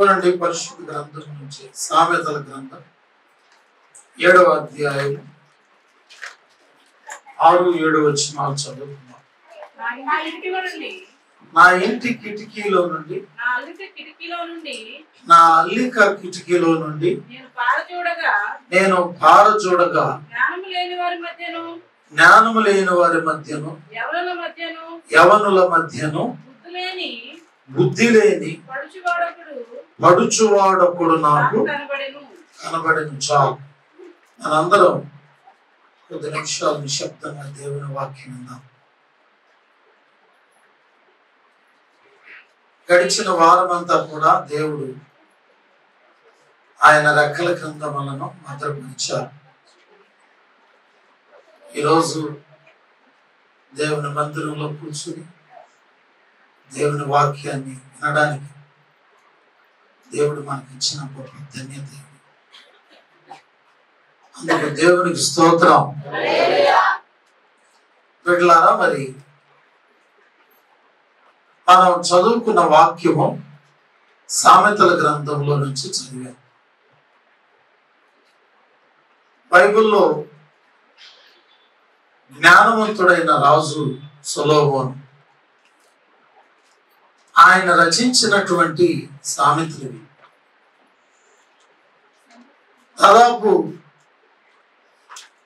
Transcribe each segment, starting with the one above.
పరిశుద్ధ గ్రంథం నుంచి సామెతల గ్రంథం 7వ అధ్యాయం 6-7 వచనాలు చదువుకున్నాం. నా ఇంటి కిటికీలో నుండి నా అల్లిక కిటికీలో నుండి నేను పారచూడగా జ్ఞానము లేని వారి మధ్యను యవనుల మధ్యను బుద్ధి లేని పడుచువాడొకడు నాకు కనబడెను. చాలు. మనందరం కొద్ది నిమిషాలు నిశ్శబ్దంగా దేవుని వాక్యం విందాం. గడిచిన వారమంతా కూడా దేవుడు ఆయన రెక్కల క్రింద మనను భద్రపరిచారు. ఈరోజు దేవుని మందిరంలో కూర్చుని దేవుని వాక్యాన్ని వినడానికి దేవుడు మనకి ఇచ్చిన గొప్ప ధన్యత. అందుకు దేవునికి స్తోత్రం. బిడ్డలారా, మరి మనం చదువుకున్న వాక్యము సామెతల గ్రంథంలో నుంచి చదివాం. బైబిల్లో జ్ఞానవంతుడైన రాజు సొలొమోను ఆయన రచించినటువంటి సామెతలు దాదాపు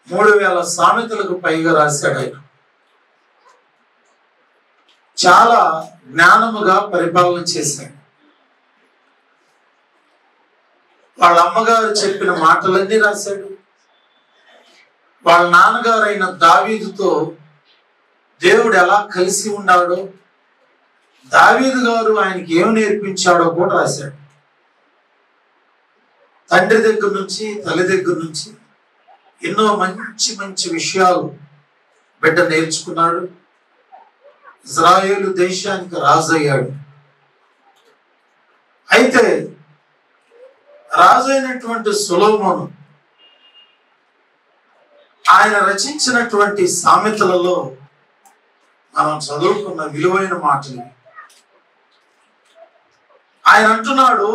3000 సామెతలకు పైగా రాశాడు. ఆయన చాలా జ్ఞానముగా పరిపాలన చేశాడు. వాళ్ళ అమ్మగారు చెప్పిన మాటలన్నీ రాశాడు. వాళ్ళ నాన్నగారైన దావీదుతో దేవుడు ఎలా కలిసి ఉన్నాడో, దావీదు గారు ఆయనకి ఏం నేర్పించాడో కూడా రాశాడు. తండ్రి దగ్గర నుంచి తల్లి దగ్గర నుంచి ఎన్నో మంచి మంచి విషయాలు బిడ్డ నేర్చుకున్నాడు. ఇజ్రాయేలు దేశానికి రాజు అయ్యాడు. అయితే రాజు అయినటువంటి సొలొమోను ఆయన రచించినటువంటి సామెతలలో మనం చదువుకున్న విలువైన మాటలు. ఆయన అంటున్నాడు,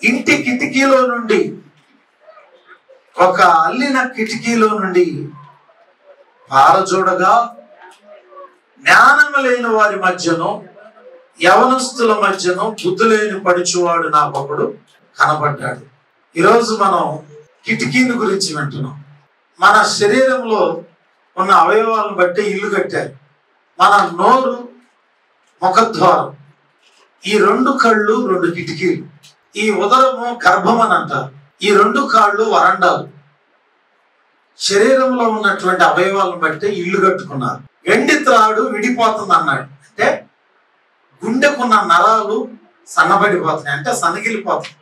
ఇంటి కిటికీలో నుండి, ఒక అల్లిన కిటికీలో నుండి పారజోడగా జ్ఞానము లేని వారి మధ్యను యవనస్తుల మధ్యను బుద్ధి లేని పడుచువాడు నాకొకడు కనబడ్డాడు. ఈరోజు మనం కిటికీల గురించి వింటున్నాం. మన శరీరంలో ఉన్న అవయవాలను బట్టి ఇల్లు కట్టారు. మన నోరు ముఖద్వారం, ఈ 2 కళ్ళు 2 కిటికీలు, ఈ ఉదరము గర్భం అని అంటారు, ఈ 2 కాళ్ళు వరండాలు. శరీరంలో ఉన్నటువంటి అవయవాలను బట్టి ఇల్లు కట్టుకున్నారు. వెండి త్రాడు విడిపోతుంది అన్నాడు. అంటే గుండెకున్న నరాలు సన్నబడిపోతున్నాయి, అంటే సన్నగిలిపోతాయి.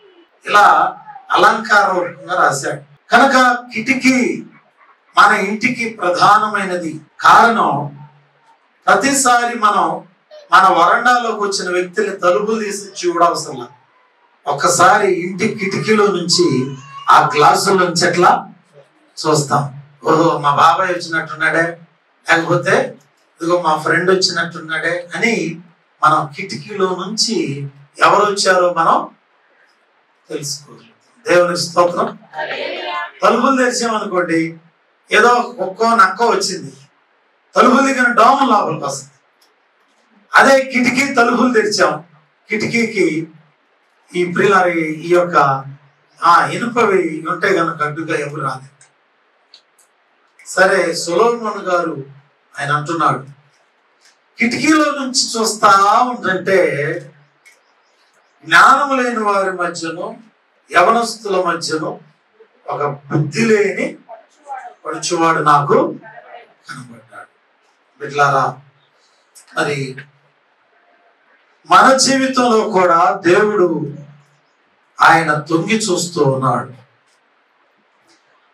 ఇలా అలంకారంగా రాశాడు. కనుక కిటికీ మన ఇంటికి ప్రధానమైనది. కారణం, ప్రతిసారి మనం మన వరండాలోకి వచ్చిన వ్యక్తిని తలుపులు తీసి చూడవసరం. ఒక్కసారి ఇంటి కిటికీలో నుంచి ఆ గ్లాసుల నుంచి ఎట్లా చూస్తాం. ఓహో, మా బాబాయ్ వచ్చినట్టున్నాడే, లేకపోతే ఇదిగో మా ఫ్రెండ్ వచ్చినట్టున్నాడే అని మనం కిటికీలో నుంచి ఎవరు వచ్చారో మనం తెలుసుకోవాలి. దేవునికి స్తోత్రం. తలుపులు తెరిచామనుకోండి, ఏదో ఒక్కో నక్క వచ్చింది, తలుపులు దిగిన దోమ లోపలికి వస్తుంది. అదే కిటికీ తలుపులు తెరిచాం, కిటికీకి ఈ ప్రిలారి ఈ యొక్క ఇనుపవి ఉంటే కనుక అడ్డుగా ఎవరు రాలేదు. సరే, సొలొమోను గారు ఆయన అంటున్నాడు, కిటికీలో నుంచి చూస్తా ఉంటుంటే జ్ఞానము లేని వారి మధ్యను యవనస్తుల మధ్యను ఒక బుద్ధి లేని పడుచువాడు నాకు కనబడ్డాడు. బిడ్డలారా, మరి మన జీవితంలో కూడా దేవుడు ఆయన తొంగి చూస్తూ ఉన్నాడు.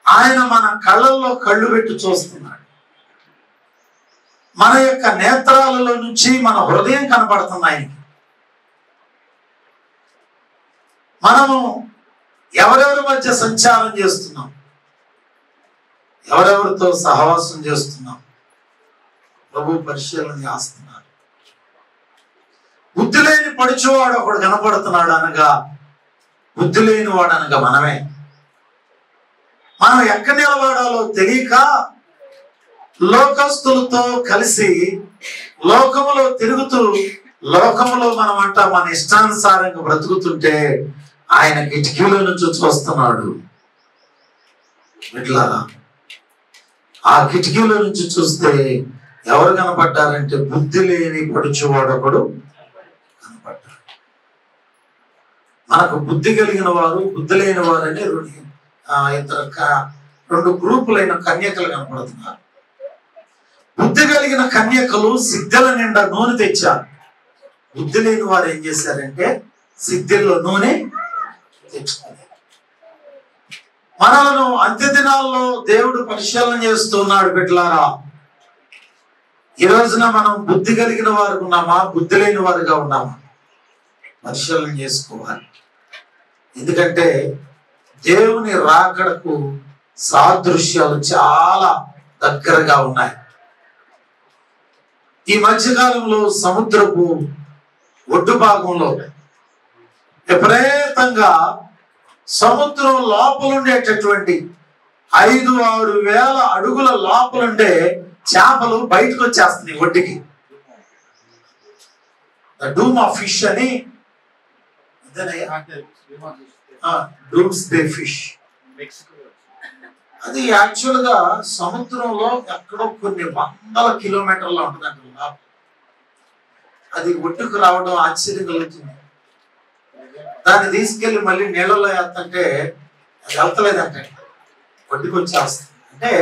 ఆయన మన కళ్ళల్లో కళ్ళు పెట్టి చూస్తున్నాడు. మన యొక్క నేత్రాలలో నుంచి మన హృదయం కనబడుతుంది ఆయనకి. మనము ఎవరెవరి మధ్య సంచారం చేస్తున్నాం, ఎవరెవరితో సహవాసం చేస్తున్నాం, ప్రభు పరిశీలన చేస్తున్నారు. బుద్ధి లేని పడుచువాడు ఒకడు కనపడుతున్నాడు అనగా బుద్ధి లేని వాడు అనగా మనమే. మనం ఎక్కడ నిలబడాలో తెలియక లోకస్తులతో కలిసి లోకములో తిరుగుతూ లోకములో మనం మన ఇష్టానుసారంగా బ్రతుకుతుంటే ఆయన కిటికీలో నుంచి చూస్తున్నాడు. ఎట్లాగా ఆ కిటికీలో నుంచి చూస్తే ఎవరు కనపడ్డారంటే బుద్ధి లేని పడుచువాడొకడు కనపడ్డాడు. మనకు బుద్ధి కలిగిన వారు, బుద్ధి లేని వారని రెండు గ్రూపులైన కన్యకలు కనపడుతున్నారు. బుద్ధి కలిగిన కన్యకలు సిద్ధల నిండా నూనె తెచ్చారు. బుద్ధి లేని వారు ఏం చేశారంటే సిద్ధల్లో నూనె తెచ్చుకున్నారు. మనలను అంత్య దినాల్లో దేవుడు పరిశీలన చేస్తున్నాడు. బిడ్డలారా, ఈ రోజున మనం బుద్ధి కలిగిన వారు ఉన్నామా, బుద్ధి లేని వారుగా ఉన్నామా పరిశీలన చేసుకోవాలి. ఎందుకంటే దేవుని రాకడకు సాదృశ్యాలు చాలా దగ్గరగా ఉన్నాయి. ఈ మధ్యకాలంలో సముద్రపు ఒడ్డు భాగంలో విపరీతంగా సముద్రం లోపలుండేటటువంటి 5-6 వేల అడుగుల లోపలుండే చేపలు బయటకు వచ్చేస్తున్నాయి ఒడ్డుకి. ద డూమ్ ఆఫ్ ఫిష్ అని, డూమ్స్డే ఫిష్, అది యాక్చువల్ గా సముద్రంలో ఎక్కడో కొన్ని వందల కిలోమీటర్లు ఉంటుందంట. అది ఒడ్డుకు రావడం ఆశ్చర్యం కలుగుతుంది. దాన్ని తీసుకెళ్లి మళ్ళీ నీళ్ళలో వేస్తుంటే అది వెళ్తలేదంటే ఒడ్డుకు వచ్చేస్తుంది. అంటే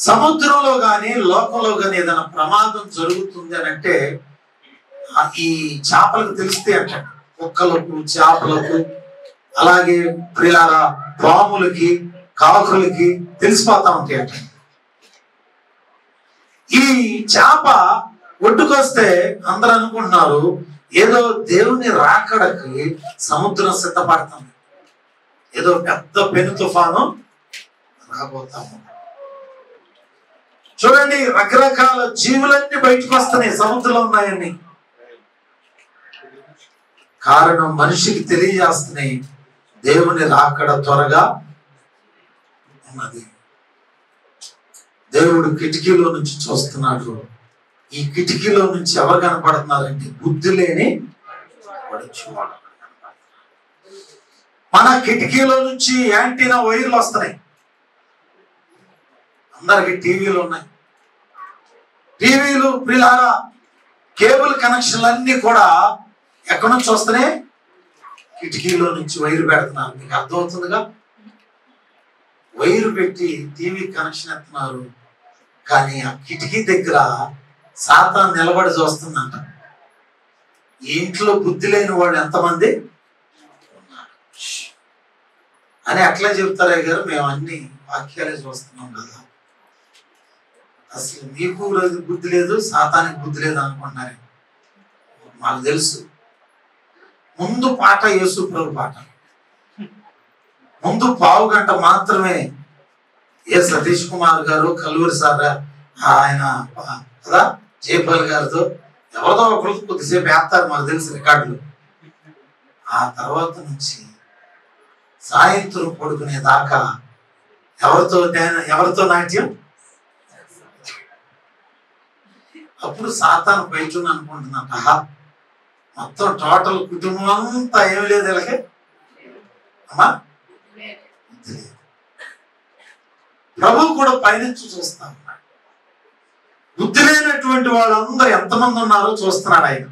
సముద్రంలో కానీ లోకంలో కానీ ఏదైనా ప్రమాదం జరుగుతుంది అని అంటే ఈ చేపలకు తెలిస్తే అంట, కుక్కలకు, చేపలకు, అలాగే ప్రియాల పాములకి, కాకులకి తెలిసిపోతా ఉంటాయి అంట. ఈ చేప ఒడ్డుకొస్తే అందరూ అనుకుంటున్నారు ఏదో దేవుని రాకడకి సముద్రం సిద్ధపడుతుంది, ఏదో పెద్ద పెను తుఫాను రాబోతాము. చూడండి, రకరకాల జీవులన్నీ బయటకు వస్తున్నాయి, సముద్రంలో ఉన్నాయని. కారణం మనిషికి తెలియజేస్తున్నాయి దేవుని రాకడ త్వరగా ఉన్నది. దేవుడు కిటికీలో నుంచి చూస్తున్నాడు. ఈ కిటికీలో నుంచి ఎవరు కనపడుతున్నారంటే బుద్ధి లేని పడుచువాడు. మన కిటికీలో నుంచి యాంటీనా వైర్లు వస్తున్నాయి. అందరికి టీవీలు ఉన్నాయి. టీవీలు, పిల్లారా, కేబుల్ కనెక్షన్లు అన్ని కూడా ఎక్కడి నుంచి వస్తున్నాయి? కిటికీలో నుంచి వైరు పెడుతున్నారు. మీకు అర్థమవుతుందిగా? వైరు పెట్టి టీవీ కనెక్షన్ ఎత్తున్నారు. కానీ ఆ కిటికీ దగ్గర సాతాను నిలబడి చూస్తుందంట. ఈ ఇంట్లో బుద్ధి లేని వాడు ఎంతమంది అని అట్లా చెప్తారే గారు, మేము అన్ని వాక్యాలే చూస్తున్నాం కదా. అసలు మీకు బుద్ధి లేదు, సాతానికి బుద్ధి లేదు అనుకుంటున్నారు. మాకు తెలుసు. ముందు పాట యేసు ప్రభు పాట, ముందు పావు గంట మాత్రమే ఏ సతీష్ కుమార్ గారు, కల్లూరి సార్, ఆయన కదా జయపాల్ గారితో ఎవరితో ఒకరు కొద్దిసేపు వేస్తారు, మాకు తెలుసు రికార్డులు. ఆ తర్వాత నుంచి సాయంత్రం పడుకునే దాకా ఎవరితో నాట్యం. అప్పుడు సాతాను బయట అనుకుంటున్నాట, మొత్తం టోటల్ కుటుంబం అంతా ఏమి లేదు వీళ్ళకి, అమ్మా ప్రభు కూడా పైనుంచి చూస్తా ఉన్నాడు. బుద్ధి లేనటువంటి వాళ్ళందరూ ఎంతమంది ఉన్నారో చూస్తున్నాడు ఆయన.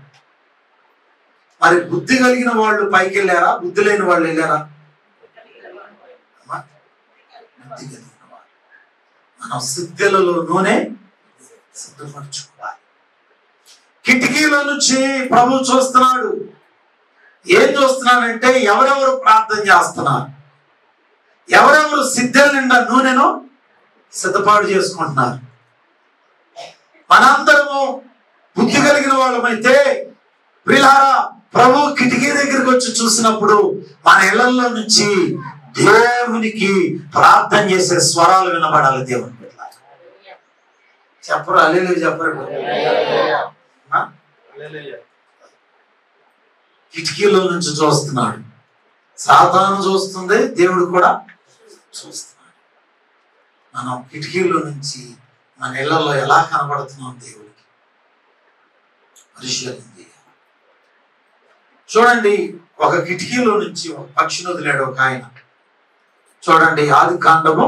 మరి బుద్ధి కలిగిన వాళ్ళు పైకి వెళ్ళారా, బుద్ధి లేని వాళ్ళు వెళ్ళారా? బుద్ధి కలిగిన వాళ్ళు. మనం సిద్ధలలో నూనె సిద్ధపరచుకోవాలి. కిటికీలో నుంచి ప్రభు చూస్తున్నాడు. ఏం చూస్తున్నాడంటే ఎవరెవరు ప్రార్థన చేస్తున్నారు, ఎవరెవరు సిద్ధల నిండా నూనెను సిద్ధపాటు చేసుకుంటున్నారు. మనందరము బుద్ధి కలిగిన వాళ్ళమైతే ప్రియులారా, ప్రభు కిటికీ దగ్గరికి వచ్చి చూసినప్పుడు మన ఇళ్లలో నుంచి దేవునికి ప్రార్థన చేసే స్వరాలు వినబడాలి. దేవుని చెప్పరు, హల్లెలూయా చెప్పరు. కిటికీలో నుంచి చూస్తున్నాడు. సాతాను చూస్తుంది, దేవుడు కూడా చూస్తున్నాడు. మనం కిటికీలో నుంచి మన ఇళ్లలో ఎలా కనబడుతున్నాం దేవుడికి పరిశీలన చేయాలి. చూడండి, ఒక కిటికీలో నుంచి ఒక పక్షిని వదిలాడు ఒక ఆయన. చూడండి, ఆదికాండము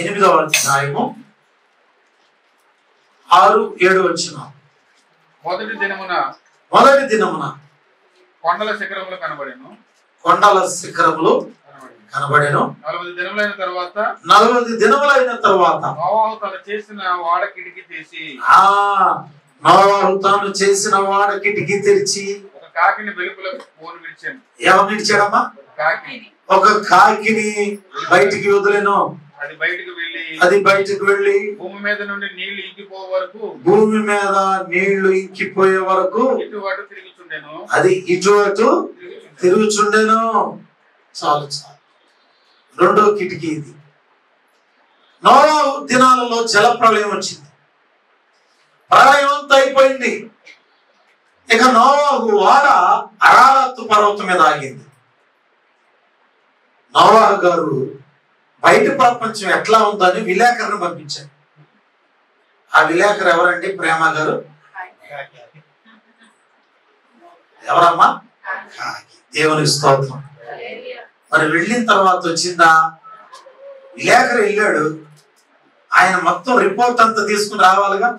8వ అధ్యాయము 6-7 వచనం. మొదటి దినమున కొండల శిఖరములు కనబడెను. 40 దినములైన తర్వాత నోవాహు తాను చేసిన వాడ కిటికీ తెరిచి ఒక కాకిని వెలుపలకు పోను విడిచాను. ఏమని విడిచాడమ్మా? ఒక కాకిని బయటికి వదిలేను. అది బయటకు వెళ్ళి భూమి మీద నుండి నీళ్లు ఇంకిపోయే వరకు ఇటు అటు తిరుగుచుండెను. అది ఇటు అటు తిరుగుచుండెను. చాలు. రెండో కిటికీ ఇది. నోవాహు దినాలలో జలప్రళయం వచ్చింది. ప్రళయం అంతా అయిపోయింది. ఇక నోవాహు వాడ అరారత్తు పర్వతం మీద ఆగింది. నోవాహు గారు బయట ప్రపంచం ఎట్లా ఉందని విలేకరుని పంపించారు. ఆ విలేకరు ఎవరండి? ప్రేమ గారు. ఎవరమ్మా? దేవునికి స్తోత్రం. మరి వెళ్ళిన తర్వాత వచ్చిందా? విలేకరు వెళ్ళాడు, ఆయన మొత్తం రిపోర్ట్ అంతా తీసుకుని రావాలిగా.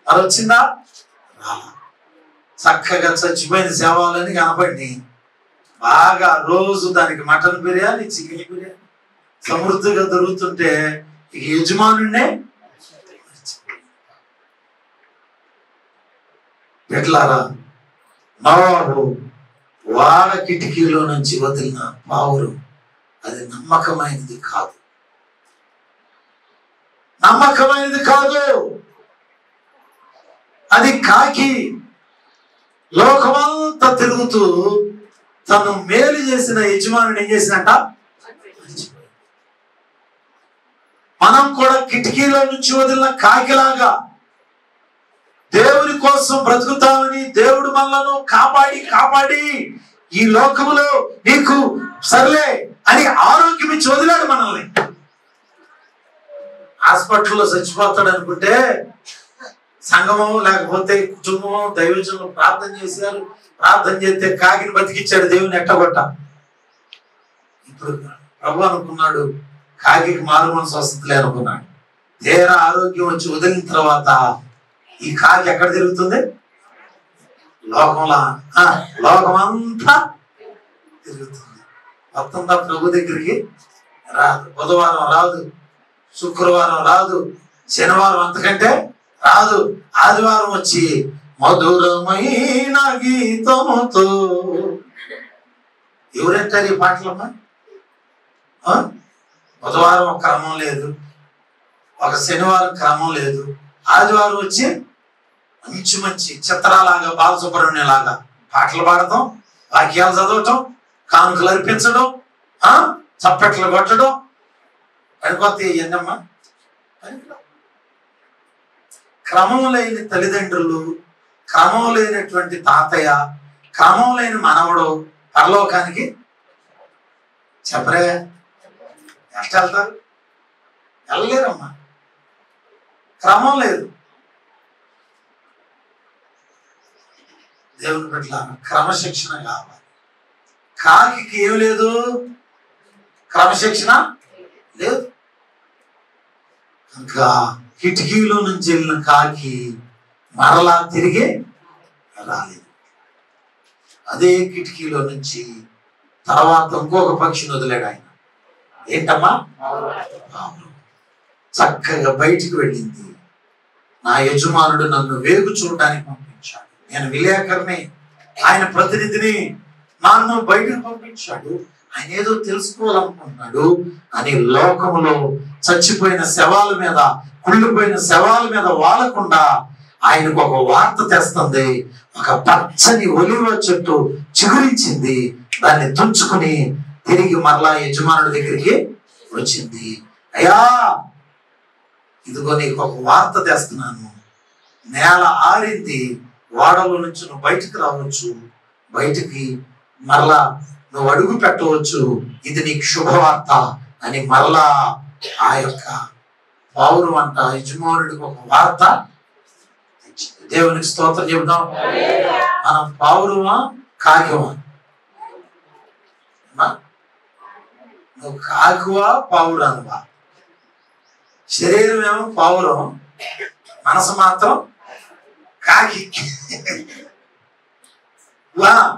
మరి వచ్చిందా? చక్కగా చచ్చిపోయిన శవాలని కనపడి బాగా రోజు దానికి మటన్ బిర్యానీ, చికెన్ బిర్యానీ సమృద్ధిగా దొరుకుతుంటే ఇక యజమానుడినే ఎట్లారా? నోవాహు వాడ కిటికీలో నుంచి వదిలిన పావురం అది నమ్మకమైనది కాదు. అది కాకి లోకమంతా తిరుగుతూ తను మేలు చేసిన యజమానుడు ఏం చేసినట్ట? మనం కూడా కిటికీలో నుంచి వదిలిన కాకిలాగా దేవుని కోసం బ్రతుకుతామని దేవుడు మనలను కాపాడి ఈ లోకములో నీకు సర్లే అని ఆరోగ్యం ఇచ్చి వదిలాడు మనల్ని. హాస్పిటల్లో చచ్చిపోతాడు అనుకుంటే సంఘమో లేకపోతే కుటుంబమో దైవజనులు ప్రార్థన చేశారు. ప్రార్థన చేస్తే కాకిని బతికిచ్చాడు దేవుని ఎట్టగొట్ట. ఇప్పుడు ప్రభు అనుకున్నాడు కాకి మారు మనసు వస్తుంది అనుకున్నాడు. తీరా ఆరోగ్యం వచ్చి వదిలిన తర్వాత ఈ కాకి ఎక్కడ తిరుగుతుంది? లోకమంతా తిరుగుతుంది. మొత్తంగా ప్రభు దగ్గరికి రాదు. బుధవారం రాదు, శుక్రవారం రాదు, శనివారం అంతకంటే రాదు. ఆదివారం వచ్చి మధురమైన గీతముతో. ఎవరంటారు ఈ పాటలమ్మా? బుధవారం ఒక క్రమం లేదు, ఒక శనివారం క్రమం లేదు, ఆదివారం వచ్చి మంచి చిత్రాలాగా బాలసుబ్రహ్మణ్యం లాగా పాటలు పాడటం, వాక్యాలు చదవటం, కానుకలు అర్పించడం, చప్పట్లు కొట్టడం పనికొత్త ఎన్నమ్మా. క్రమం లేని తల్లిదండ్రులు, క్రమం లేనటువంటి తాతయ్య, క్రమం లేని మనవడు పరలోకానికి చెప్పరే ఎట్లా వెళ్తారు? వెళ్ళలేరమ్మా. క్రమం లేదు. దేవుని పట్ల క్రమశిక్షణ కావాలి. కాకి ఏం లేదు, క్రమశిక్షణ లేదు. ఇంకా కిటికీలో నుంచి వెళ్ళిన కాకి మరలా తిరిగి రాలేదు. అదే కిటికీలో నుంచి తర్వాత ఇంకొక పక్షిని వదిలాడు ఆయన. ఏంటమ్మా? చక్కగా బయటికి వెళ్ళింది. నా యజమానుడు నన్ను వేగు చూడడానికి పంపించాడు. నేను విలేకరిని, ఆయన ప్రతినిధిని, నన్ను బయటకు పంపించాడు. ఆయన ఏదో తెలుసుకోవాలనుకుంటున్నాడు అని లోకములో చచ్చిపోయిన శవాల మీద, కుళ్ళిపోయిన శవాల మీద వాలకుండా ఆయనకు ఒక వార్త తెస్తుంది. ఒక పచ్చని ఒలివ చెట్టు చిగురించింది. దాన్ని తుంచుకుని తిరిగి మరలా యజమానుడి దగ్గరికి వచ్చింది. అయ్యా, ఇదిగో నీకు ఒక వార్త తెస్తున్నాను. నేల ఆరింది, వాడలో నుంచి నువ్వు బయటకు రావచ్చు, బయటికి మరలా నువ్వు అడుగు పెట్టవచ్చు, ఇది నీకు శుభవార్త అని మరలా ఆ యొక్క పౌరు అంట యజమానుడికి ఒక వార్త ఇచ్చింది. దేవునికి స్తోత్రం చెబుదాం. మనం పౌరుమా కాకివా? నువ్వు కాకువా పావురానువా? శరీరం ఏమో పావురం, మనసు మాత్రం కాకి.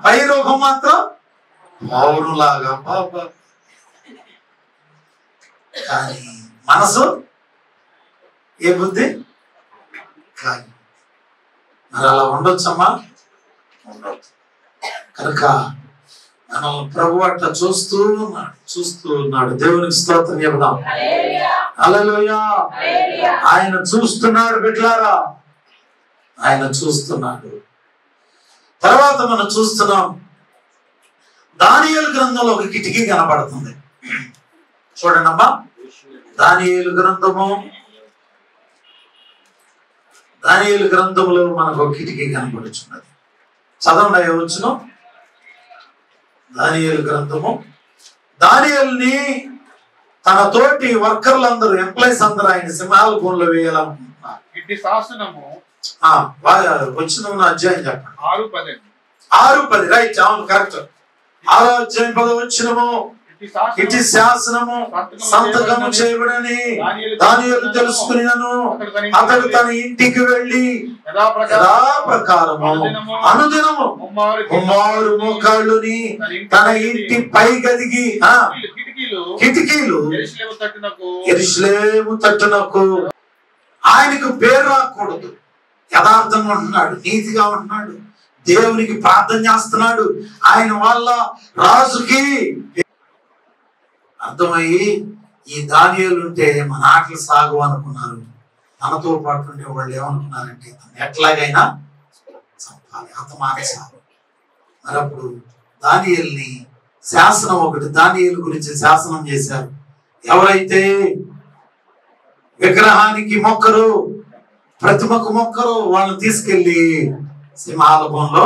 పై రూపం మాత్రం పావురులాగా బాబా, కానీ మనసు ఏ బుద్ధి కాకి. మరి అలా ఉండొచ్చమ్మా? ఉండొచ్చు. కనుక మనం ప్రభు అట్లా చూస్తూ ఉన్నాడు. దేవునికి స్తోత్రం చెబుదాం. హల్లెలూయా. ఆయన చూస్తున్నాడు బిడ్డలారా, ఆయన చూస్తున్నాడు. తర్వాత మనం చూస్తున్నాం, దానియేలు గ్రంథంలో ఒక కిటికీ కనపడుతుంది. చూడండి అమ్మా, దానియేలు గ్రంథంలో మనకు ఒక కిటికీ కనపడుచున్నది. చదవండి అయ్యా వచ్చును. దానియేలు గ్రంథము. దానియేలుని తన తోటి వర్కర్లందరూ, ఎంప్లాయీస్ అందరూ ఆయన సింహాల భూమిలో వేయాలనుకుంటున్నారు. ఇట్టి శాసనము వచ్చిన అధ్యాయం చెప్పండి. 6:10 రైట్, అవును కరెక్ట్. 6వ అధ్యాయం 10వ వచనము. ఇట్టి శాసనము సంతకము చేయబడని దానియేలు తెలుసుకునినను అతడు తన ఇంటికి వెళ్ళి యథాప్రకారము అనుదినము కుమారు మోకాళ్ళుని తన ఇంటి పై గదికి కిటికీలు యెరూషలేము తట్టునకు. ఆయనకు పేరు రాకూడదు, యథార్థంగా ఉంటున్నాడు, నీతిగా ఉంటున్నాడు, దేవునికి ప్రార్థన చేస్తున్నాడు. ఆయన వల్ల రాజుకి అర్థమయ్యి ఈ దానియేలు ఉంటే మన ఆటలు సాగు అనుకున్నారు. తనతో పాటు ఉండే వాళ్ళు ఏమనుకున్నారంటే తను ఎట్లాగైనా చంపాలి, హతమార్చాలి. మరి అప్పుడు దానియేలుని శాసనం ఒకటి, దానియేలు గురించి శాసనం చేశారు. ఎవరైతే విగ్రహానికి మొక్కరు, ప్రతిమకు మొక్కరు, వాళ్ళని తీసుకెళ్లి సింహాలభంలో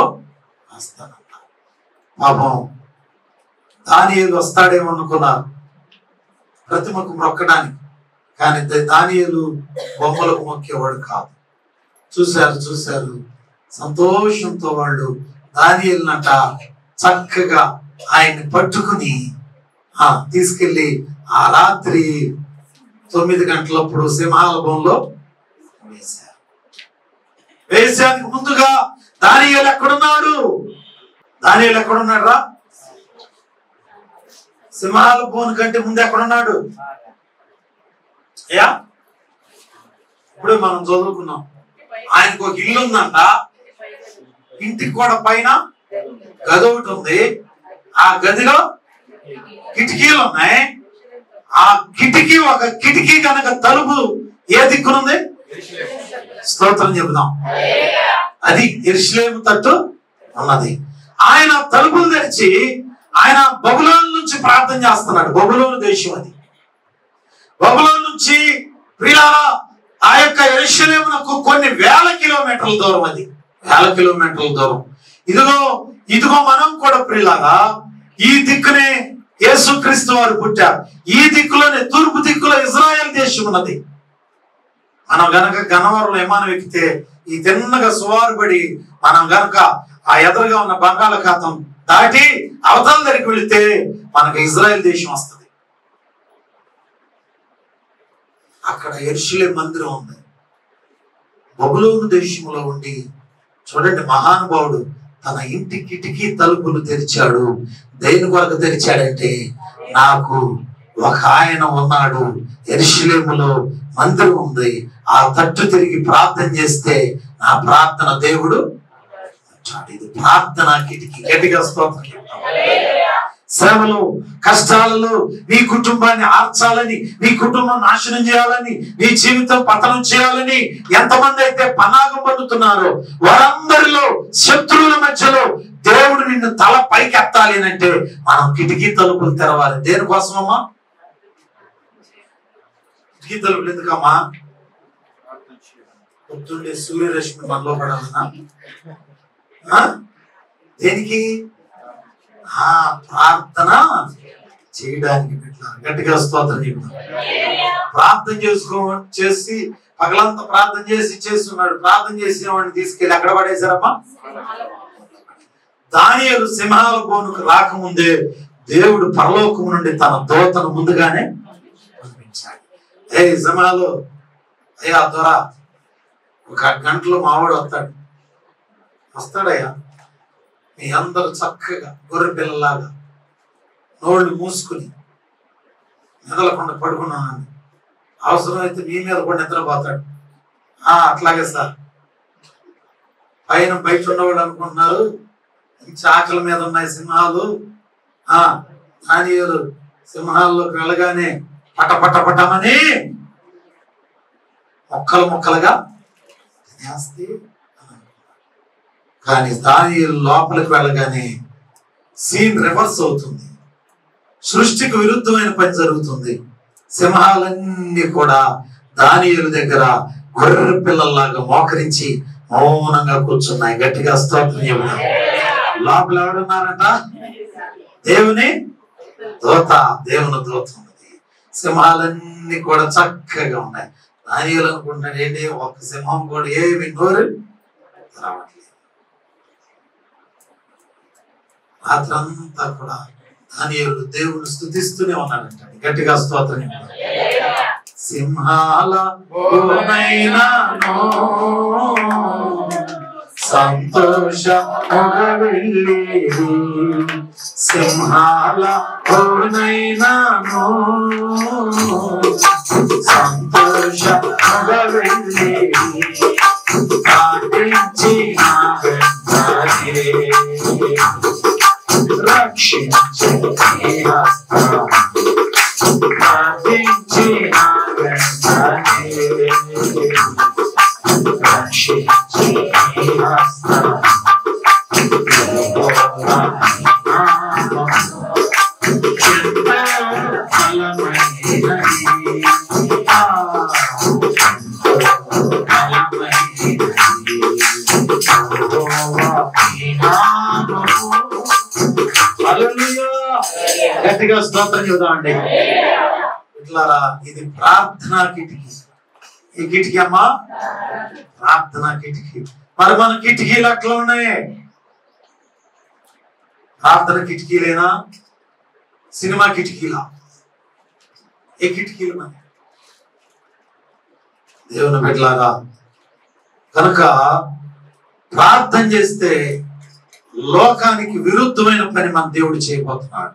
వేస్తారంట. పాపం దానియేలు వస్తాడేమో అనుకున్నారు ప్రతిమకు మొక్కడానికి, కానీ దానియేలు బొమ్మలకు మొక్కేవాడు కాదు. చూశారు సంతోషంతో వాళ్ళు దానియేలునట చక్కగా ఆయన్ని పట్టుకుని తీసుకెళ్లి ఆ రాత్రి 9 గంటలప్పుడు సింహాలభంలో వేసానికి ముందుగా దానియేలు ఎక్కడున్నాడు? రా? సింహాలభం కంటే ముందు ఎక్కడున్నాడు? అయ్యా ఇప్పుడు మనం చదువుకున్నాం, ఆయనకు ఒక ఇల్లు ఉందంట, ఇంటికి కూడా పైన గది ఒకటి ఉంది, ఆ గదిలో కిటికీలు ఉన్నాయి. ఆ ఒక కిటికీ కనుక తలుపు ఏ దిక్కునుంది? స్తోత్రం చెబుదాం. అది యెరూషలేము తట్టు ఉన్నది. ఆయన తలుపులు తెరిచి ఆయన బబులోను నుంచి ప్రార్థన చేస్తున్నాడు. బబులోను దేశం అది. బబులోను నుంచి ప్రియులారా ఆ యొక్క యెరూషలేమునకు కొన్ని వేల కిలోమీటర్ల దూరం, అది వేల కిలోమీటర్ల దూరం. ఇదిగో మనం కూడా ప్రియులారా ఈ దిక్కునే యేసుక్రీస్తు వారు పుట్టారు. ఈ దిక్కులోనే, తూర్పు దిక్కులో ఇజ్రాయెల్ దేశం ఉన్నది. మనం గనక గన్నవరంలో విమానం ఎక్కితే ఈ తిన్నగా సువారుబడి మనం గనక ఆ ఎదురుగా ఉన్న బంగాళాఖాతం దాటి అవతల దగ్గరికి వెళితే మనకు ఇజ్రాయెల్ దేశం వస్తుంది. అక్కడ యెరూషలేము మందిరం ఉంది. బబులోను దేశంలో ఉండి చూడండి, మహానుభావుడు తన ఇంటి కిటికీ తలుపులు తెరిచాడు. దేని కొరకు తెరిచాడంటే, నాకు ఒక ఆయన ఉన్నాడు, యెరూషలేములో మందిరం ఉంది, ఆ తట్టు తిరిగి ప్రార్థన చేస్తే నా ప్రార్థన దేవుడు. ఇది ప్రార్థన కిటికీ. గట్టిగా స్తోత్రం. శ్రమలు కష్టాలలో నీ కుటుంబాన్ని ఆర్చాలని, నీ కుటుంబం నాశనం చేయాలని, నీ జీవితం పతనం చేయాలని ఎంతమంది అయితే పన్నాగం పొందుతున్నారో వారందరిలో శత్రువుల మధ్యలో దేవుడు నిన్ను తల పైకెత్తాలి అంటే మనం కిటికీ తలుపులు తెరవాలి. దేనికోసమమ్మా? కిటికీ తలుపులు ఎందుకమ్మా? పొద్దున్నే సూర్యరశ్మి మనలో పడాలన్నా, దేనికి? ప్రార్థన చేయడానికి పెట్టారు. గట్టిగా స్తోత్రం చెప్తాం. ప్రార్థన చేసి పగలంతా ప్రార్థన చేస్తున్నాడు. ప్రార్థన చేసిన వాడిని తీసుకెళ్ళి ఎక్కడ పడేశారమ్మా? దానియేలు సింహాల బోనుకు రాకముందే దేవుడు పరలోకము నుండి తన దూతను ముందుగానే పంపించాడు. సింహాలు, అయ్యా దొర, 1 గంటలో మావాడు వస్తాడయ్యా, మీ అందరూ చక్కగా గొర్రె పిల్లలాగా నోళ్ళు మూసుకుని మెదలకుండా పడుకున్నాను, అవసరమైతే మీ మీద కూడా నిద్రపోతాడు. అట్లాగే సార్. పైన బయట ఉన్నవాడు అనుకుంటున్నారు ఆకలి మీద ఉన్నాయి సింహాలు. దానియేలు సింహాల్లోకి వెళ్ళగానే పటమని ముక్కలుగా తినేస్తే, కానీ దానియేలు లోపలికి వెళ్ళగానే సీన్ రివర్స్ అవుతుంది. సృష్టికి విరుద్ధమైన పని జరుగుతుంది. సింహాలన్నీ కూడా దానియేలు దగ్గర గొర్రె పిల్లల్లాగా మోకరించి మౌనంగా కూర్చున్నాయి. గట్టిగా స్తోత్రం చెబుతాం. లోపల ఎవడున్నారంట? దేవుని దూత ఉన్నది. సింహాలన్నీ కూడా చక్కగా ఉన్నాయి. దానియేలు అనుకుంటాడు, ఏంటి ఒక్క సింహం కూడా ఏమి నోరు రావట్లేదు. రాత్రంతా కూడా దానియేలు దేవుని స్తుతిస్తూనే ఉన్నాడంటాడు. గట్టిగా స్తోత్రం చెబుతాం. సింహాల సంతోషముగా వెళ్ళేది, సింహాల కోనైనాను సంతోషముగా వెళ్ళేది, పాటించి రక్షించి గట్టిగా స్తోత్రం చెబుదామండి. ఇట్లారా, ఇది ప్రార్థనా కిటికీ. ఈ కిటికీ అమ్మా ప్రార్థనా కిటికీ. మరి మన కిటికీలు అట్లా ఉన్నాయి. ప్రార్థన కిటికీలేనా, సినిమా కిటికీలా? ఏ కిటికీలు మన దేవుని బిడ్డలారా? కనుక ప్రార్థన చేస్తే లోకానికి విరుద్ధమైన పని మన దేవుడు చేయబోతున్నాడు.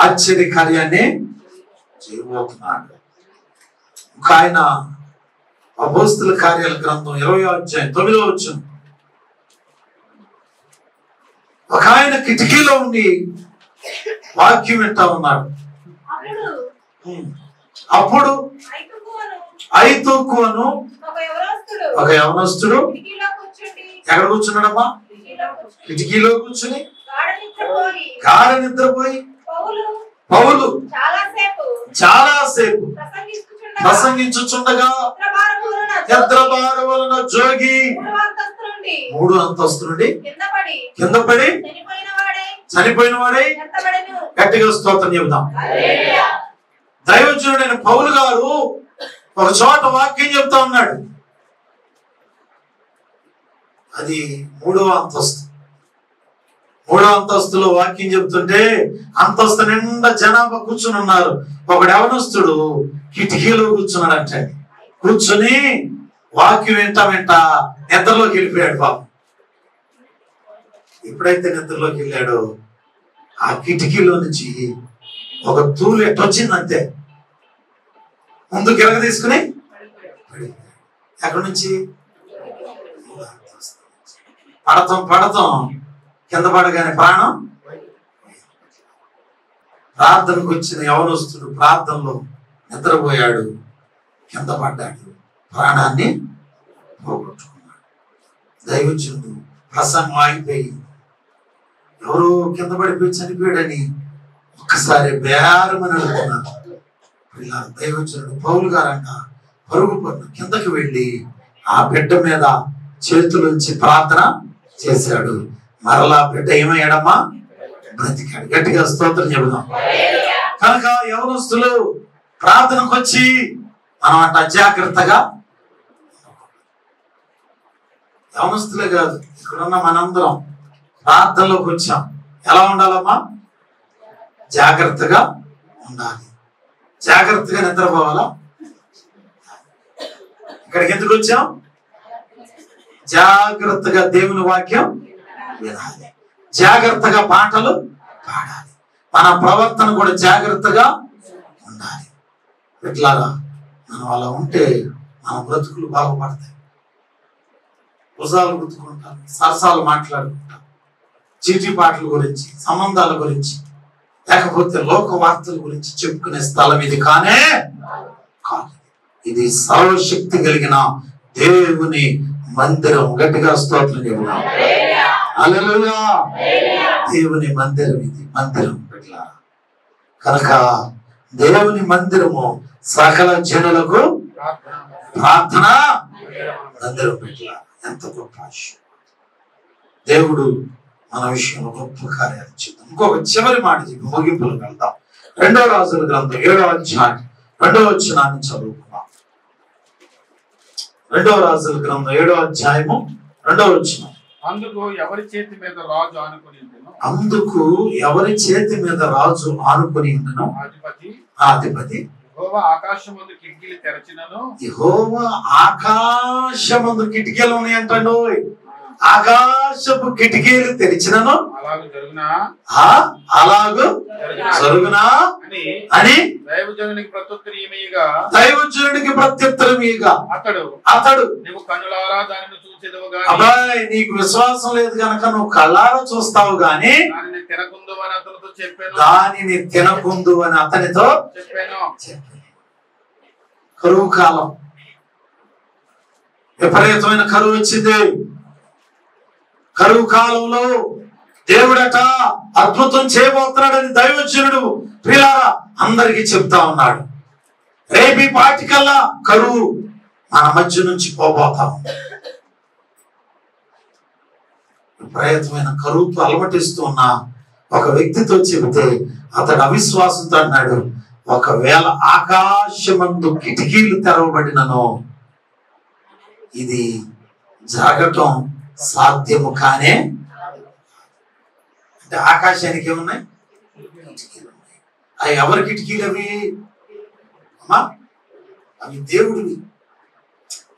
ఆశ్చర్య కార్యాన్ని చేయబోతున్నాడు. ఇంకా ఆయన అపోస్తుల కార్యాల గ్రంథం 20వ అధ్యాయం 9వ వచనం, ఒక ఆయన కిటికీలో ఉండి వాక్యం వింటా ఉన్నాడు. అప్పుడు ఐతుకు అను ఒక యవనస్తుడు ఎక్కడ కూర్చున్నాడమ్మా? కిటికీలో కూర్చుని గాఢ నిద్రపోయి పౌలు చాలాసేపు ప్రసంగించుచుండగా నిద్రభారం వలన జోగి 3వ అంతస్తు నుండి కింద పడి చనిపోయిన వాడే. గట్టిగా స్తోత్రం చెబుతాం. దైవజనుడైన పౌలు గారు ఒక చోట వాక్యం చెప్తా ఉన్నాడు. అది 3వ అంతస్తు. 3వ అంతస్తులో వాక్యం చెప్తుంటే అంతస్తు నిండా జనాభా కూర్చుని ఉన్నారు. ఒకడు యవనస్తుడు కిటికీలో కూర్చున్నాడు. అంటే కూర్చుని వాక్యం వెంట నిద్రలోకి వెళ్ళిపోయాడు. పాపం ఎప్పుడైతే నిద్రలోకి వెళ్ళాడో ఆ కిటికీలో నుంచి ఒక తూలు ఎట్టొచ్చింది. అంతే, ముందు గిరగ తీసుకుని ఎక్కడి నుంచి పడతాం కింద పడగానే ప్రాణం. ప్రార్థనకు వచ్చిన యవనస్తుడు ప్రార్థనలో నిద్రపోయాడు, కింద పడ్డాడు, ప్రాణాన్ని పోగొట్టుకున్నాడు. దైవజనుడు ప్రసంగం ఆగిపోయి ఎవరో కింద పడిపోయి చనిపోయాడని ఒక్కసారి బేరమని అనుకున్నారు. దైవజనుడు పౌలు గారంట పరుగు కిందకి వెళ్ళి ఆ బిడ్డ మీద చేతులుంచి ప్రార్థన చేశాడు. మరలా బిడ్డ ఏమయ్యాడమ్మా? బ్రతికాడు. గట్టిగా స్తోత్రం చెబుదాం. కనుక యవనస్తులు ప్రార్థనకు వచ్చి మనం అంట అజాగ్రత్తగా, యవనస్తులే కాదు ఇక్కడున్న మనందరం ప్రార్థనలోకి వచ్చాం. ఎలా ఉండాలమ్మా? జాగ్రత్తగా ఉండాలి. జాగ్రత్తగా నిద్రపోవాలా? ఇక్కడికి ఎందుకు వచ్చాం? జాగ్రత్తగా దేవుని వాక్యం వినాలి, జాగ్రత్తగా పాటలు పాడాలి, మన ప్రవర్తన కూడా జాగ్రత్తగా ఉండాలి. ఇట్లాగా మనం అలా ఉంటే మన బ్రతుకులు బాగుపడతాయి. భుజాలు గుర్తుకుంటాం, సరసాలు మాట్లాడుకుంటాం, చీటీ పాటల గురించి, సంబంధాల గురించి, లేకపోతే లోక వార్తల గురించి చెప్పుకునే స్థలం ఇది కానే కాదు. ఇది సర్వశక్తి కలిగిన దేవుని మందిరం. గట్టిగా స్తోత్రం చెబుదాం. హల్లెలూయా. దేవుని మందిరం ఇది, మందిరం పెట్టాల. కనుక దేవుని మందిరము సకల జనులకు ప్రార్థన మందిరం పెట్టాల. ఎంత గొప్ప ఆశయం! దేవుడు మన విషయంలో గొప్ప కార్యాలు చేద్దాం. ఇంకొక చివరి మాట చెప్పి ముగింపులకు వెళ్దాం. 2వ రాజుల గ్రంథం 7వ అధ్యాయం 2వ వచనాన్ని చదువుకున్నాం. 2వ రాజుల గ్రంథం 7వ అధ్యాయము 2వ వచనం. అందుకు ఎవరి చేతి మీద రాజు ఆనుకుని ఉండెను? అందుకు ఎవరి చేతి మీద రాజు ఆనుకుని ఉండెను? అధిపతి. యెహోవా ఆకాశమందు కిటికీలు తెరచినను. యెహోవా ఆకాశమందు కిటికీలు ఉన్నాయంటాడు. ఆకాశపు కిటికీలు తెరిచినను అలాగు జరుగునా అని దైవజనునికి ప్రత్యుత్తరం ఇయ్యగా అతడు నీవు కన్నులారా దానిని చూచెదవు గాని, అబ్బాయి నీకు విశ్వాసం లేదు కనుక నువ్వు కళ్ళారా చూస్తావు గాని దానిని తినకుందు అని అతనితో చెప్పాను. దానిని తినకుందు అని అతనితో చెప్పాను. కరువు కాలం, విపరీతమైన కరువు వచ్చింది. కరువు కాలంలో దేవుడట అద్భుతం చేయబోతున్నాడని దైవజనుడు ప్రియులారా అందరికీ చెప్తా ఉన్నాడు. రేపు ఈ పాటికల్లా కరువు మన మధ్య నుంచి పోబోతాం. విపరీతమైన కరువుతో అలమటిస్తూ ఉన్న ఒక వ్యక్తితో చెబితే అతడు అవిశ్వాసంతో అన్నాడు, ఒకవేళ ఆకాశమందు కిటికీలు తెరవబడినను ఇది జరగటం సాధ్యము కానే. అంటే ఆకాశానికి ఏమున్నాయి? కిటికీలు ఉన్నాయి. అవి ఎవరి కిటికీలు? అవి అమ్మా అవి దేవుడివి.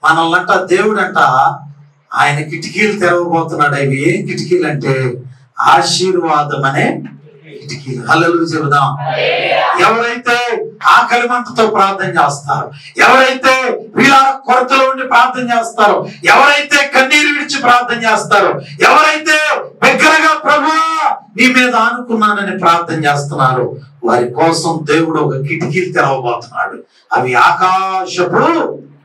మనల్నంట దేవుడంట ఆయన కిటికీలు తెరవబోతున్నాడు. అవి ఏం కిటికీలు అంటే ఆశీర్వాదం అనే కిటికీలు. హల్లెలూయా చెబుదాం. ఎవరైతే ఆకలి మంటతో ప్రార్థన చేస్తారో, ఎవరైతే వీళ్ళ కొరతలో ఉండి ప్రార్థన చేస్తారో, ఎవరైతే కన్నీరు విడిచి ప్రార్థన చేస్తారో, ఎవరైతే బిగ్గరగా ప్రభువా నీ మీద ఆనుకున్నానని ప్రార్థన చేస్తున్నారో వారి కోసం దేవుడు ఒక కిటికీలు తెరవబోతున్నాడు. అవి ఆకాశపు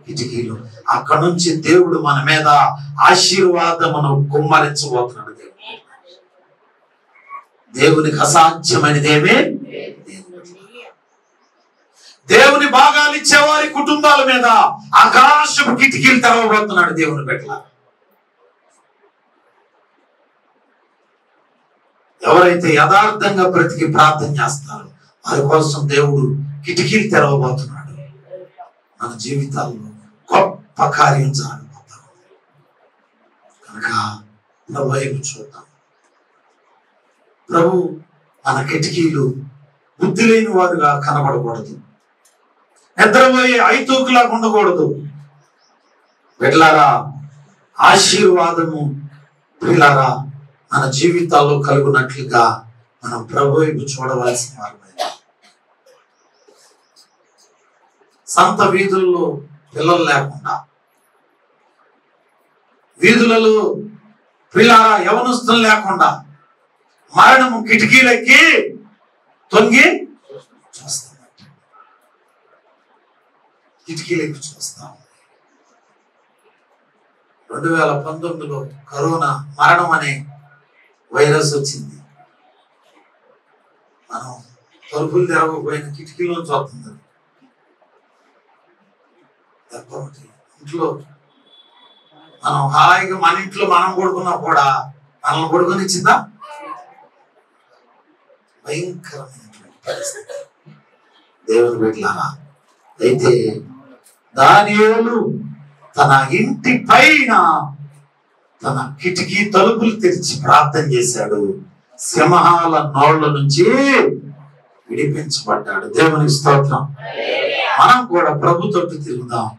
కిటికీలు. అక్కడ నుంచి దేవుడు మన మీద ఆశీర్వాదమును కుమ్మరించబోతున్నాడు. దేవునికి అసాధ్యమైనదేమీ. దేవుని భాగాలు ఇచ్చే వారి కుటుంబాల మీద ఆకాశపు కిటికీలు తెరవబోతున్నాడు దేవుని బిడ్డల. ఎవరైతే యథార్థంగా బ్రతికి ప్రార్థన చేస్తారో వారి కోసం దేవుడు కిటికీలు తెరవబోతున్నాడు. మన జీవితాల్లో గొప్ప కార్యం జరగబోతాం. కనుక ప్రభు వైపు చూద్దాం. ప్రభు మన కిటికీలు బుద్ధి లేని వారుగా కనబడకూడదు, నిద్రపోయే ఐతూకులాగా ఉండకూడదు. బిడ్డలారా ఆశీర్వాదము ప్రియులారా మన జీవితాల్లో కలుగునట్లుగా మనం ప్రభు వైపు చూడవలసిన వారు. సంత వీధుల్లో పిల్లలు లేకుండా, వీధులలో పిల్లారా యవనస్తులు లేకుండా మరణము కిటికీలకి తొంగి చూస్తాం. కిటికీలకి చూస్తాం. 2019లో కరోనా మరణం అనే వైరస్ వచ్చింది. మనం తలుపులు తెరవకపోయిన కిటికీలో చూస్తుంది. ఇంట్లో మనం హాయిగా మన ఇంట్లో మనం కొడుకున్నా కూడా మనల్ని పడుకొనిచ్చిందా? భయంకరమైనటువంటి పరిస్థితి. దేవుని బిడ్డలారా, అయితే దానియేలు తన ఇంటి పైన తన కిటికీ తలుపులు తెరిచి ప్రార్థన చేశాడు. సింహాల నోళ్ళ నుంచి విడిపించబడ్డాడు. దేవునికి స్తోత్రం. మనం కూడా ప్రభుతోటి తిరుగుదాం.